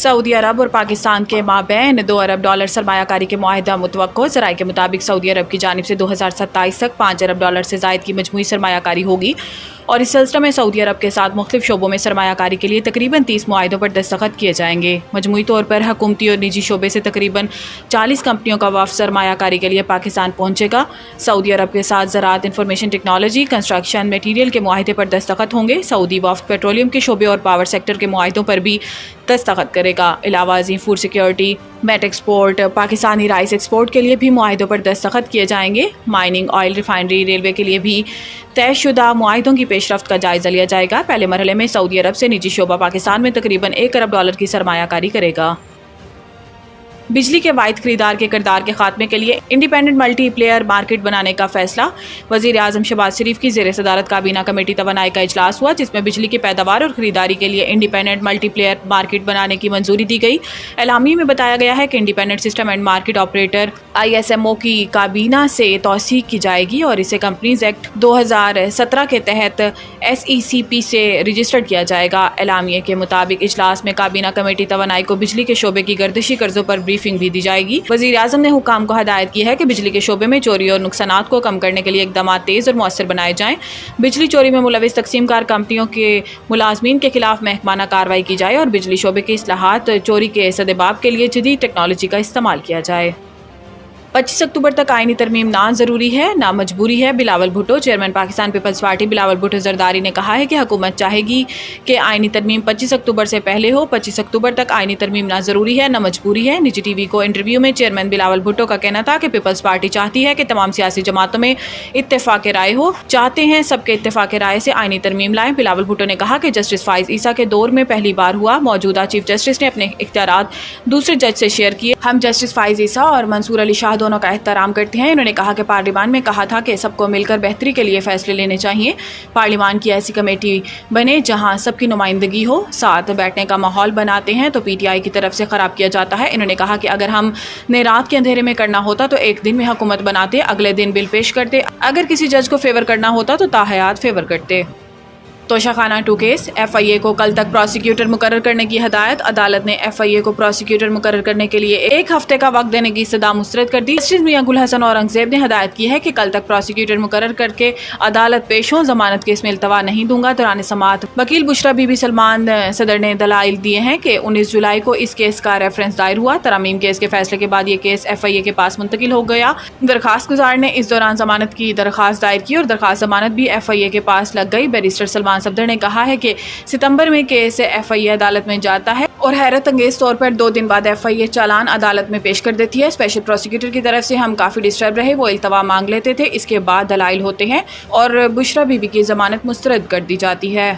سعودی عرب اور پاکستان کے مابین $2 ارب سرمایہ کاری کے معاہدہ متوقع۔ ذرائع کے مطابق سعودی عرب کی جانب سے 2027 تک $5 ارب سے زائد کی مجموعی سرمایہ کاری ہوگی اور اس سلسلے میں سعودی عرب کے ساتھ مختلف شعبوں میں سرمایہ کاری کے لیے تقریباً 30 معاہدوں پر دستخط کیے جائیں گے۔ مجموعی طور پر حکومتی اور نجی شعبے سے تقریباً 40 کمپنیوں کا وفد سرمایہ کاری کے لیے پاکستان پہنچے گا۔ سعودی عرب کے ساتھ زراعت، انفارمیشن ٹیکنالوجی، کنسٹرکشن میٹیریل کے معاہدے پر دستخط ہوں گے۔ سعودی وفد پیٹرولیم کے شعبے اور پاور سیکٹر کے معاہدوں پر بھی دستخط کرے گا۔ علاوہ ازیں food security, meat export, Pakistani rice export کے لیے بھی معاہدوں پر دستخط کیے جائیں گے۔ مائننگ، آئل ریفائنری، ریلوے کے لیے بھی طے شدہ معاہدوں کی پیش رفت کا جائزہ لیا جائے گا۔ پہلے مرحلے میں سعودی عرب سے نجی شعبہ پاکستان میں تقریباً $1 ارب کی سرمایہ کاری کرے گا۔ بجلی کے واحد خریدار کے کردار کے خاتمے کے لیے انڈیپینڈنٹ ملٹی پلیئر مارکیٹ بنانے کا فیصلہ۔ وزیر اعظم شہباز شریف کی زیر صدارت کابینہ کمیٹی توانائی کا اجلاس ہوا، جس میں بجلی کی پیداوار اور خریداری کے لیے انڈیپینڈنٹ ملٹی پلیئر مارکیٹ بنانے کی منظوری دی گئی۔ اعلامیے میں بتایا گیا ہے کہ independent system and market operator ISMO کی کابینہ سے توثیق کی جائے گی اور اسے کمپنیز ایکٹ 2017 کے تحت SECP سے رجسٹرڈ کیا جائے گا۔ اعلامیے کے مطابق اجلاس میں کابینہ کمیٹی توانائی کو بجلی کے شعبے کی گردشی قرضوں پر بریفنگ بھی دی جائے گی۔ وزیر اعظم نے حکام کو ہدایت کی ہے کہ بجلی کے شعبے میں چوری اور نقصانات کو کم کرنے کے لیے اقدامات تیز اور مؤثر بنائے جائیں۔ بجلی چوری میں ملوث تقسیم کار کمپنیوں کے ملازمین کے خلاف محکمانہ کارروائی کی جائے اور بجلی شعبے کی اصلاحات چوری کے سدباب کے لیے جدید ٹیکنالوجی کا استعمال کیا جائے۔ 25 اکتوبر تک آئینی ترمیم نہ ضروری ہے نہ مجبوری ہے۔ بلاول بھٹو، چیئرمین پاکستان پیپلز پارٹی بلاول بھٹو زرداری نے کہا ہے کہ حکومت چاہے گی کہ آئینی ترمیم 25 اکتوبر سے پہلے ہو۔ 25 اکتوبر تک آئینی ترمیم نہ ضروری ہے نہ مجبوری ہے۔ نجی ٹی وی کو انٹرویو میں چیئرمین بلاول بھٹو کا کہنا تھا کہ پیپلز پارٹی چاہتی ہے کہ تمام سیاسی جماعتوں میں اتفاق رائے ہو، چاہتے ہیں سب کے اتفاق رائے سے آئینی ترمیم لائیں۔ بلاول بھٹو نے کہا کہ جسٹس فائز عیسیٰ کے دور میں پہلی بار ہوا، موجودہ چیف جسٹس نے اپنے اختیارات دوسرے جج سے شیئر کیے۔ ہم جسٹس فائز عیسیٰ اور منصور علی شاہ دونوں کا احترام کرتے ہیں۔ انہوں نے کہا کہ پارلیمان میں کہا تھا کہ سب کو مل کر بہتری کے لیے فیصلے لینے چاہیے۔ پارلیمان کی ایسی کمیٹی بنے جہاں سب کی نمائندگی ہو، ساتھ بیٹھنے کا ماحول بناتے ہیں تو PTI کی طرف سے خراب کیا جاتا ہے۔ انہوں نے کہا کہ اگر ہم نے رات کے اندھیرے میں کرنا ہوتا تو ایک دن میں حکومت بناتے، اگلے دن بل پیش کرتے، اگر کسی جج کو فیور کرنا ہوتا تو تاحیات فیور کرتے۔ توشہ خانہ 2 کیس، FIA کو کل تک پروسیکیوٹر مقرر کرنے کی ہدایت۔ عدالت نے FIA کو پروسیکیوٹر مقرر کرنے کے لیے 1 ہفتے کا وقت دینے کی استدعا مسترد کر دی۔ جسٹس میاں گل حسن اورنگزیب نے ہدایت کی ہے کہ کل تک پروسیکیوٹر مقرر کر کے عدالت پیش ہوں۔ ضمانت کیس میں التوا نہیں دوں گا۔ دوران سماعت وکیل بشرا بی بی سلمان صدر نے دلائل دیے ہیں کہ 19 جولائی کو اس کیس کا ریفرنس دائر ہوا۔ ترامیم کیس کے فیصلے کے بعد یہ کیس FIA کے پاس منتقل ہو گیا۔ درخواست گزار نے اس دوران ضمانت کی درخواست دائر کی اور درخواست ضمانت بھی FIA کے پاس لگ گئی۔ بیرسٹر سلمان صفدر نے کہا ہے کہ ستمبر میں کیس FIA عدالت میں جاتا ہے اور حیرت انگیز طور پر 2 دن بعد FIA چالان عدالت میں پیش کر دیتی ہے۔ اسپیشل پروسیکیوٹر کی طرف سے ہم کافی ڈسٹرب رہے، وہ التوا مانگ لیتے تھے، اس کے بعد دلائل ہوتے ہیں اور بشرا بی بی کی ضمانت مسترد کر دی جاتی ہے۔